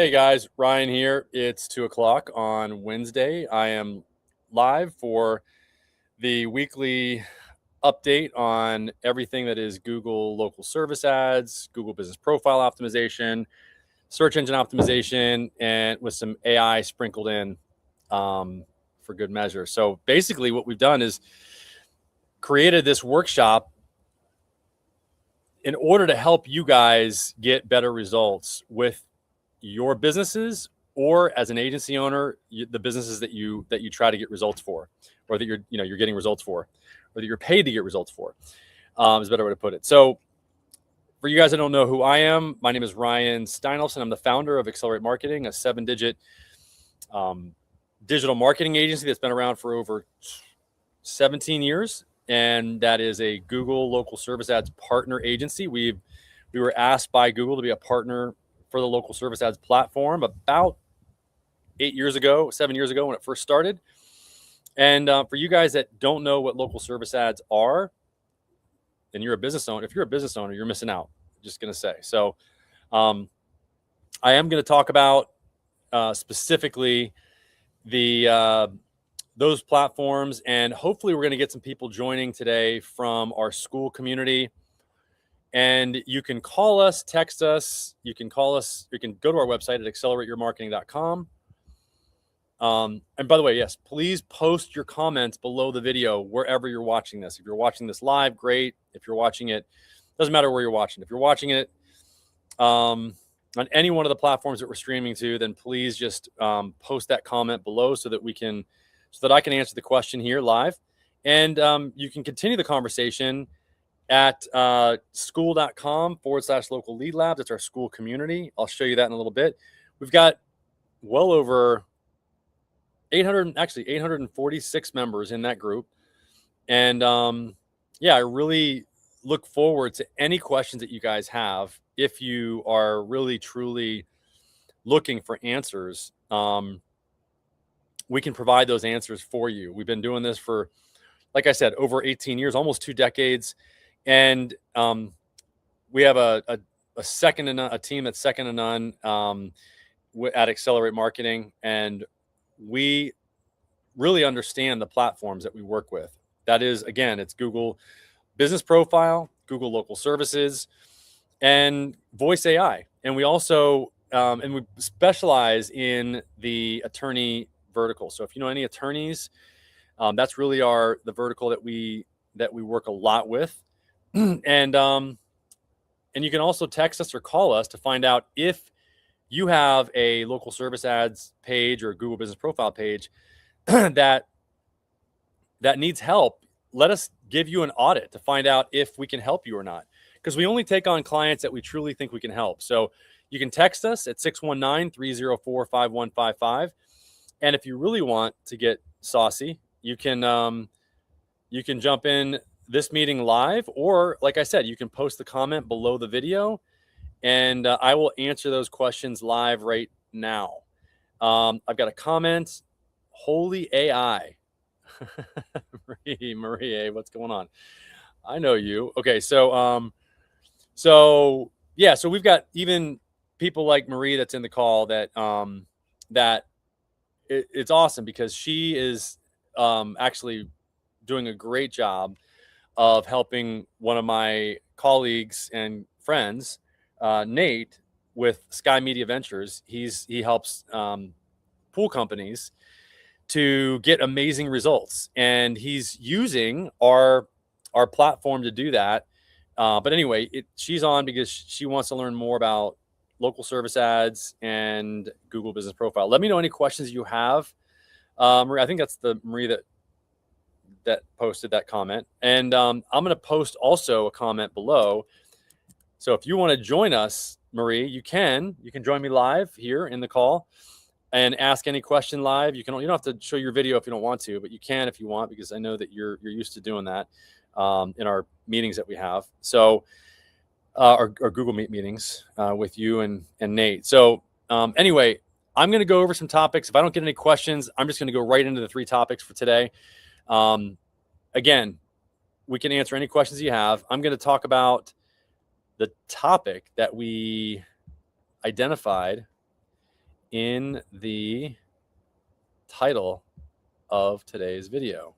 Hey guys, Ryan here. It's 2:00 on Wednesday. I am live for the weekly update on everything that is Google local service ads, Google business profile optimization, search engine optimization, and with some AI sprinkled in for good measure. So basically what we've done is created this workshop in order to help you guys get better results with your businesses, or as an agency owner, the businesses that you try to get results for, or that you're getting results for, or that you're paid to get results for, is a better way to put it. So for you guys that don't know who I am, my name is Ryan Steinelson. I'm the founder of Accelerate Marketing, a 7-digit digital marketing agency that's been around for over 17 years. And that is a Google local service ads partner agency. We were asked by Google to be a partner for the local service ads platform about 7 years ago when it first started. And for you guys that don't know what local service ads are, and you're a business owner, if you're a business owner, you're missing out. I'm just going to say. So I am going to talk about specifically those platforms, and hopefully we're going to get some people joining today from our school community. And you can call us, text us, you can call us, you can go to our website at accelerateyourmarketing.com. And by the way, yes, please post your comments below the video wherever you're watching this. If you're watching this live, great. If you're watching it, doesn't matter where you're watching. If you're watching it on any one of the platforms that we're streaming to, then please just post that comment below so that I can answer the question here live. And you can continue the conversation at school.com/local lead lab. That's our school community. I'll show you that in a little bit. We've got well over 846 members in that group. And I really look forward to any questions that you guys have. If you are really, truly looking for answers, we can provide those answers for you. We've been doing this for, like I said, over 18 years, almost 2 decades. And we have a team that's second to none at Accelerate Marketing, and we really understand the platforms that we work with. That is, again, it's Google Business Profile, Google Local Services, and Voice AI. And we also and we specialize in the attorney vertical. So if you know any attorneys, that's really the vertical that we work a lot with. And you can also text us or call us to find out if you have a local service ads page or Google Business Profile page that needs help. Let us give you an audit to find out if we can help you or not, because we only take on clients that we truly think we can help. So you can text us at 619-304-5155. And if you really want to get saucy, you can jump in this meeting live, or like I said, you can post the comment below the video, and I will answer those questions live right now. I've got a comment. Holy AI. Marie, what's going on? I know you. Okay, so we've got even people like Marie that's in the call that it's awesome, because she is actually doing a great job of helping one of my colleagues and friends, Nate, with Sky Media Ventures. He helps pool companies to get amazing results, and he's using our platform to do that. But anyway, she's on because she wants to learn more about local service ads and Google Business Profile. Let me know any questions you have. Marie, I think that's the Marie that posted that comment. And I'm going to post also a comment below. So if you want to join us, Marie, you can join me live here in the call and ask any question live. You don't have to show your video if you don't want to, but you can if you want, because I know that you're used to doing that in our meetings that we have. So our Google Meet meetings with you and Nate. So anyway, I'm going to go over some topics. If I don't get any questions, I'm just going to go right into the 3 topics for today. Again, we can answer any questions you have. I'm going to talk about the topic that we identified in the title of today's video,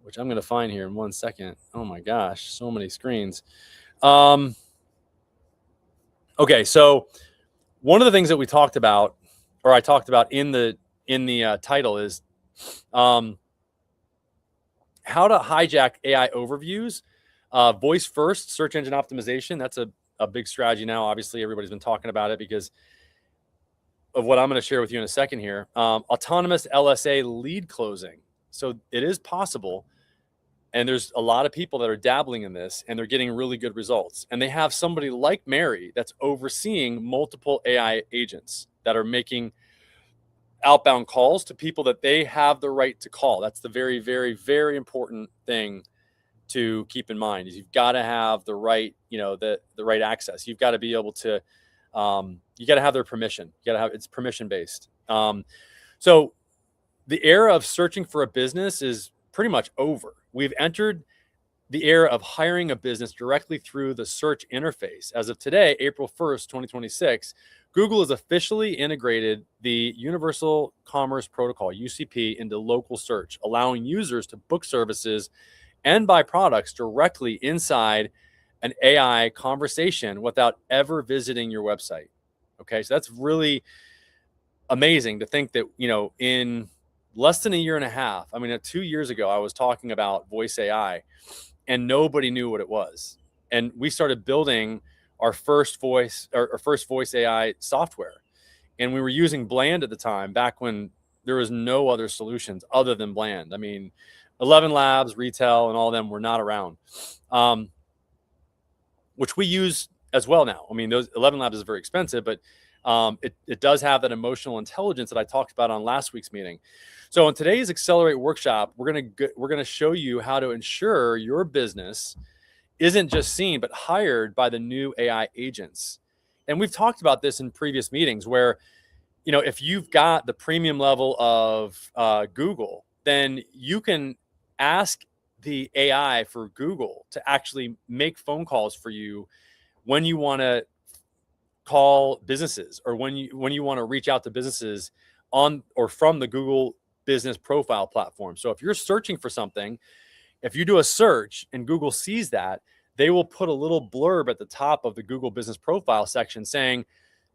which I'm going to find here in 1 second. Oh my gosh, so many screens. Okay, so one of the things that we talked about, or I talked about in the title, is how to hijack AI overviews, voice first, search engine optimization. That's a big strategy now. Obviously, everybody's been talking about it because of what I'm going to share with you in a second here. Autonomous LSA lead closing. So it is possible. And there's a lot of people that are dabbling in this, and they're getting really good results. And they have somebody like Mary that's overseeing multiple AI agents that are making outbound calls to people that they have the right to call. That's the very, very, very important thing to keep in mind. Is you've got to have the right, the right access. You've got to be able to, you got to have their permission. You got to have, it's permission based. So the era of searching for a business is pretty much over. We've entered the era of hiring a business directly through the search interface. As of today, April 1st, 2026, Google has officially integrated the Universal Commerce Protocol, UCP, into local search, allowing users to book services and buy products directly inside an AI conversation without ever visiting your website. Okay, so that's really amazing to think that, in less than a year and a half, 2 years ago, I was talking about voice AI and nobody knew what it was. And we started building our first voice AI software. And we were using Bland at the time, back when there was no other solutions other than Bland. 11 Labs, Retail, and all of them were not around, which we use as well now. Those 11 Labs is very expensive, but it does have that emotional intelligence that I talked about on last week's meeting. So in today's Accelerate workshop, we're gonna show you how to ensure your business isn't just seen but hired by the new AI agents. And we've talked about this in previous meetings where, if you've got the premium level of Google, then you can ask the AI for Google to actually make phone calls for you when you want to call businesses, or when you want to reach out to businesses on or from the Google business profile platform. So if you're searching for something, if you do a search and Google sees that, they will put a little blurb at the top of the Google business profile section saying,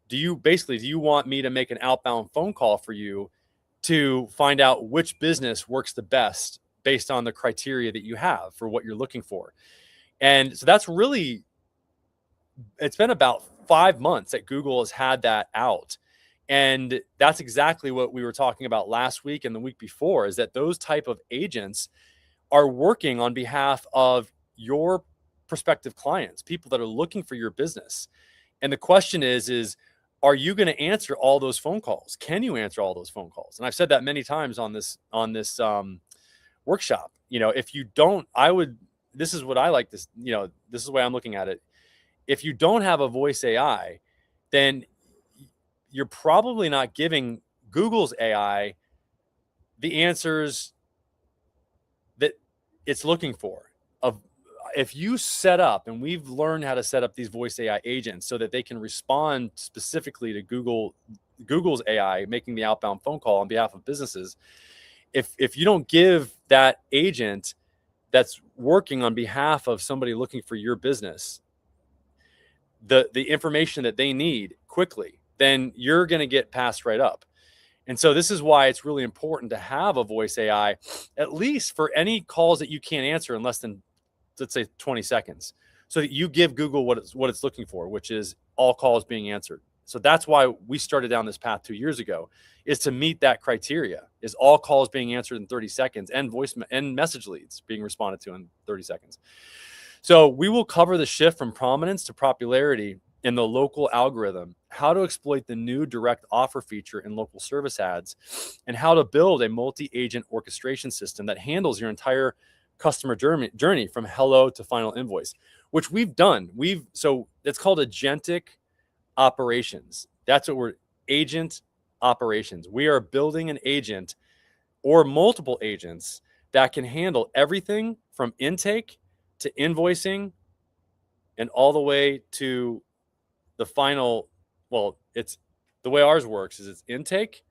do you want me to make an outbound phone call for you to find out which business works the best based on the criteria that you have for what you're looking for? And so that's really, it's been about 5 months that Google has had that out. And that's exactly what we were talking about last week and the week before, is that those type of agents are working on behalf of your prospective clients, people that are looking for your business. And the question is, are you going to answer all those phone calls? Can you answer all those phone calls? And I've said that many times on this workshop. If you don't, this is what I like this, this is the way I'm looking at it. If you don't have a voice AI, then you're probably not giving Google's AI the answers that it's looking for. If you set up, and we've learned how to set up these voice AI agents so that they can respond specifically to Google's AI making the outbound phone call on behalf of businesses. If you don't give that agent that's working on behalf of somebody looking for your business the information that they need quickly, then you're going to get passed right up. And so this is why it's really important to have a voice AI, at least for any calls that you can't answer in less than, let's say, 20 seconds, so that you give Google what it's looking for, which is all calls being answered. So that's why we started down this path 2 years ago, is to meet that criteria, is all calls being answered in 30 seconds and and message leads being responded to in 30 seconds. So we will cover the shift from prominence to popularity in the local algorithm, how to exploit the new direct offer feature in local service ads, and how to build a multi-agent orchestration system that handles your entire customer journey from hello to final invoice, which we've done. So it's called agentic operations. That's what we're, agent operations. We are building an agent or multiple agents that can handle everything from intake to invoicing and all the way to the final, well, it's The way ours works is it's intake,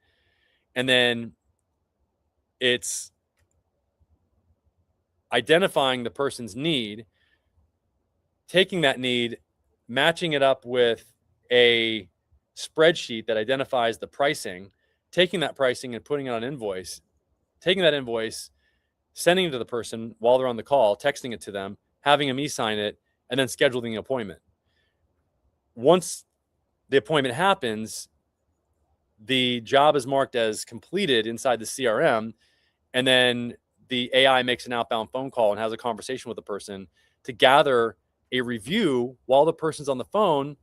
and then it's identifying the person's need, taking that need, matching it up with a spreadsheet that identifies the pricing, taking that pricing and putting it on an invoice, taking that invoice, sending it to the person while they're on the call, texting it to them, having them e-sign it, and then scheduling an appointment. Once the appointment happens, the job is marked as completed inside the CRM, and then the AI makes an outbound phone call and has a conversation with the person to gather a review while the person's on the phone,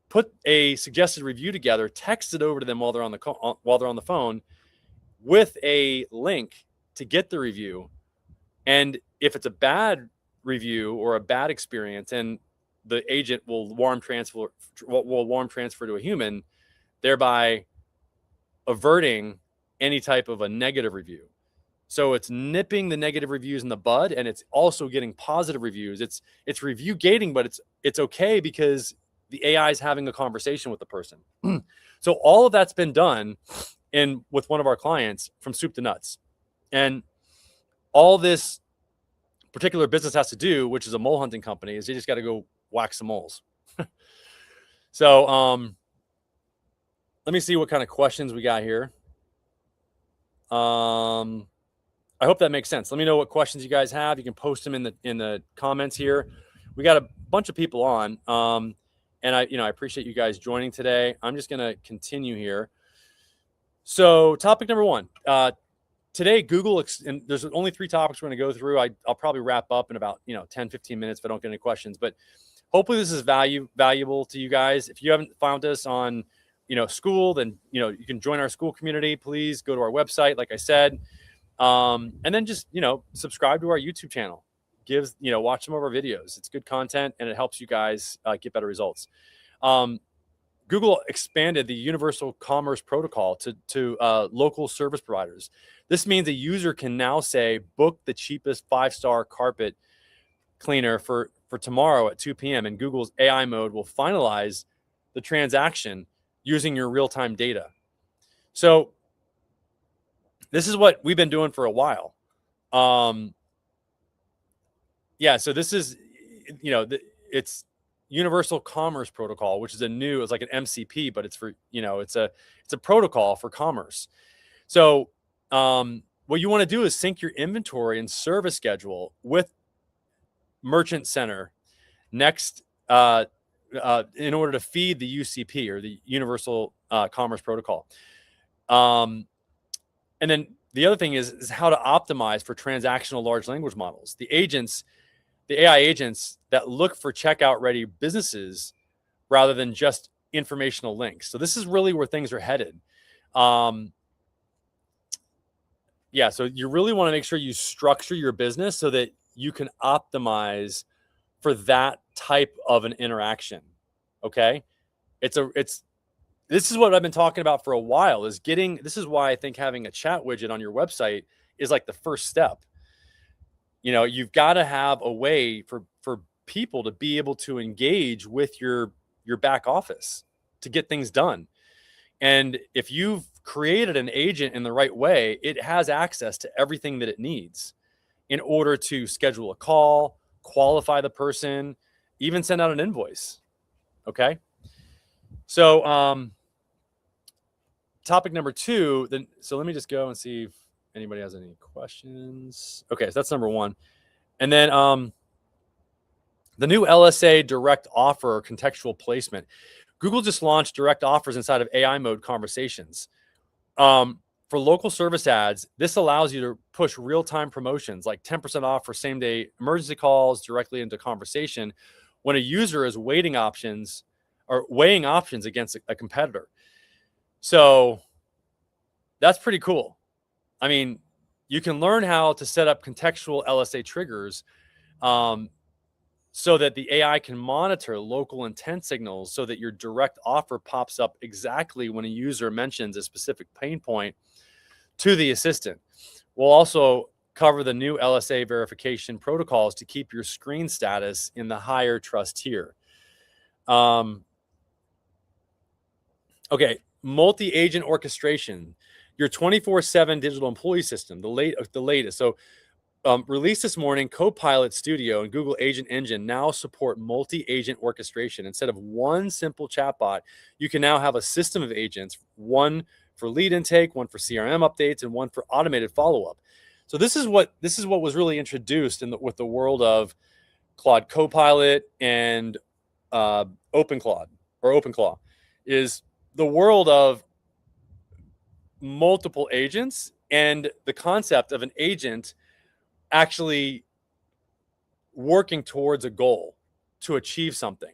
put a suggested review together, text it over to them while they're on the phone with a link to get the review. And if it's a bad review or a bad experience, and the agent will warm transfer to a human, thereby averting any type of a negative review. So it's nipping the negative reviews in the bud, and it's also getting positive reviews. It's review gating, but it's okay because the AI is having a conversation with the person. So all of that's been done with one of our clients from soup to nuts. And all this particular business has to do, which is a mole hunting company, is they just got to go whack some moles. So let me see what kind of questions we got here. I hope that makes sense. Let me know what questions you guys have. You can post them in the comments here. We got a bunch of people on, and I appreciate you guys joining today. I'm just gonna continue here. So topic number one, today Google, and there's only 3 topics we're gonna go through. I'll probably wrap up in about 10-15 minutes if I don't get any questions, but hopefully this is valuable to you guys. If you haven't found us on school, then you can join our school community. Please go to our website, like I said. And then just, subscribe to our YouTube channel, watch some of our videos. It's good content and it helps you guys get better results. Google expanded the Universal Commerce Protocol to local service providers. This means a user can now say, book the cheapest 5-star carpet cleaner for tomorrow at 2 p.m. and Google's AI mode will finalize the transaction using your real-time data. So this is what we've been doing for a while. So this is, it's Universal Commerce Protocol, which is it's like an MCP, but it's for, it's a protocol for commerce. So what you want to do is sync your inventory and service schedule with Merchant Center next in order to feed the UCP, or the Universal Commerce Protocol. And then the other thing is how to optimize for transactional large language models. The AI agents that look for checkout ready businesses rather than just informational links. So this is really where things are headed. So you really want to make sure you structure your business so that you can optimize for that type of an interaction. Okay. This is what I've been talking about for a while, this is why I think having a chat widget on your website is like the first step. You've got to have a way for people to be able to engage with your back office to get things done. And if you've created an agent in the right way, it has access to everything that it needs in order to schedule a call, qualify the person, even send out an invoice. Okay. So, topic number 2, so let me just go and see if anybody has any questions. Okay, so that's number 1. And then the new LSA direct offer contextual placement. Google just launched direct offers inside of AI mode conversations. For local service ads, this allows you to push real-time promotions like 10% off for same-day emergency calls directly into conversation when a user is weighing options against a competitor. So that's pretty cool. I mean, you can learn how to set up contextual LSA triggers so that the AI can monitor local intent signals so that your direct offer pops up exactly when a user mentions a specific pain point to the assistant. We'll also cover the new LSA verification protocols to keep your screen status in the higher trust tier. Okay, multi-agent orchestration, your 24/7 digital employee system, the latest. So released this morning, Copilot Studio and Google Agent Engine now support multi-agent orchestration. Instead of one simple chatbot, you can now have a system of agents, one for lead intake, one for CRM updates, and one for automated follow-up. So this is what was really introduced with the world of Claude Copilot and OpenClaw is the world of multiple agents and the concept of an agent actually working towards a goal to achieve something.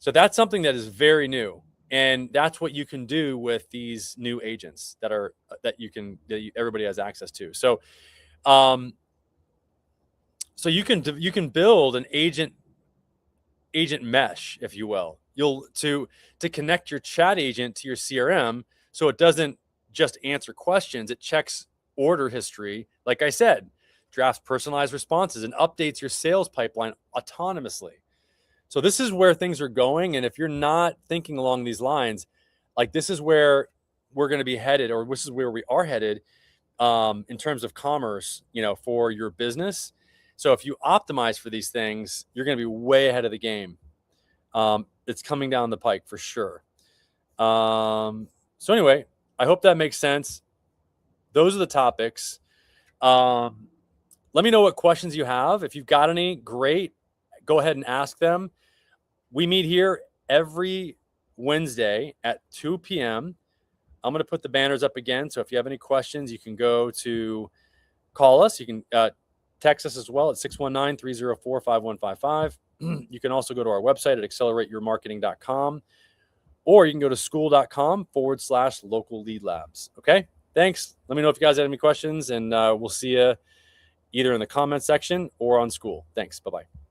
So that's something that is very new, and that's what you can do with these new agents that everybody has access to. So so you can build an agent mesh, if you will. To connect your chat agent to your CRM, so it doesn't just answer questions, it checks order history, like I said, drafts personalized responses, and updates your sales pipeline autonomously. So this is where things are going, and if you're not thinking along these lines, like this is where we're going to be headed, or this is where we are headed in terms of commerce, for your business. So if you optimize for these things, you're going to be way ahead of the game. It's coming down the pike for sure. So anyway, I hope that makes sense. Those are the topics. Let me know what questions you have. If you've got any, great. Go ahead and ask them. We meet here every Wednesday at 2 p.m. I'm going to put the banners up again. So if you have any questions, you can call us. You can text us as well at 619-304-5155. You can also go to our website at accelerateyourmarketing.com, or you can go to school.com/local lead labs. Okay. Thanks. Let me know if you guys have any questions, and we'll see you either in the comment section or on School. Thanks. Bye-bye.